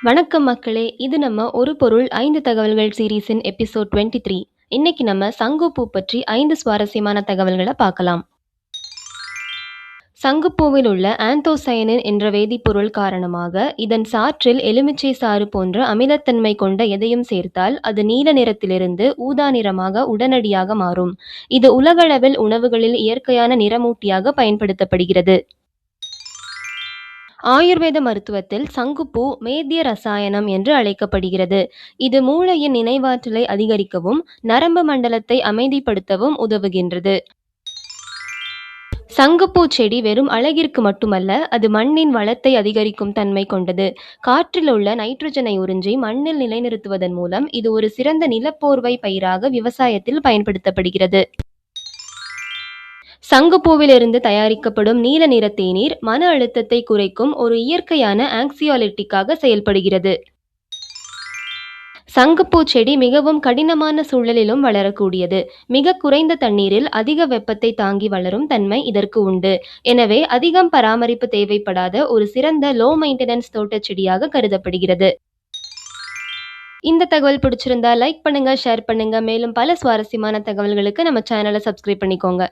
வணக்கம் மக்களே! இது நம்ம ஒரு பொருள் 5 தகவல்கள் சீரிஸின் எபிசோட் 23. இன்னைக்கு நம்ம சங்குப்பூ பற்றி 5 சுவாரஸ்யமான தகவல்கள பார்க்கலாம். சங்குப்பூவில் உள்ள ஆந்தோசயனின் என்ற வேதிப்பொருள் காரணமாக இதன் சாற்றில் எலுமிச்சை சாறு போன்ற அமிலத்தன்மை கொண்ட எதையும் சேர்த்தால் அது நீல நிறத்திலிருந்து ஊதா நிறமாக உடனடியாக மாறும். இது உலகளவில் உணவுகளில் இயற்கையான நிறமூட்டியாக பயன்படுத்தப்படுகிறது. ஆயுர்வேத மருத்துவத்தில் சங்குப்பூ மேத்திய ரசாயனம் என்று அழைக்கப்படுகிறது. இது மூளையின் நினைவாற்றலை அதிகரிக்கவும் நரம்பு மண்டலத்தை அமைதிப்படுத்தவும் உதவுகின்றது. சங்குப்பூ செடி வெறும் அழகிற்கு மட்டுமல்ல, அது மண்ணின் வளத்தை அதிகரிக்கும் தன்மை கொண்டது. காற்றில் உள்ள நைட்ரஜனை உறிஞ்சி மண்ணில் நிலைநிறுத்துவதன் மூலம் இது ஒரு சிறந்த நிலப்போர்வை பயிராக விவசாயத்தில் பயன்படுத்தப்படுகிறது. சங்குப்பூவிலிருந்து தயாரிக்கப்படும் நீல நிற தேநீர் மன அழுத்தத்தை குறைக்கும் ஒரு இயற்கையான ஆங்சியாலிட்டிக்காக செயல்படுகிறது. சங்குப்பூ செடி மிகவும் கடினமான சூழலிலும் வளரக்கூடியது. மிக குறைந்த தண்ணீரில் அதிக வெப்பத்தை தாங்கி வளரும் தன்மை இதற்கு உண்டு. எனவே அதிகம் பராமரிப்பு தேவைப்படாத ஒரு சிறந்த லோ மெயின்டெனன்ஸ் தோட்டச் செடியாக கருதப்படுகிறது. இந்த தகவல் பிடிச்சிருந்தா லைக் பண்ணுங்க, ஷேர் பண்ணுங்க. மேலும் பல சுவாரஸ்யமான தகவல்களுக்கு நம்ம சேனலை சப்ஸ்கிரைப் பண்ணிக்கோங்க.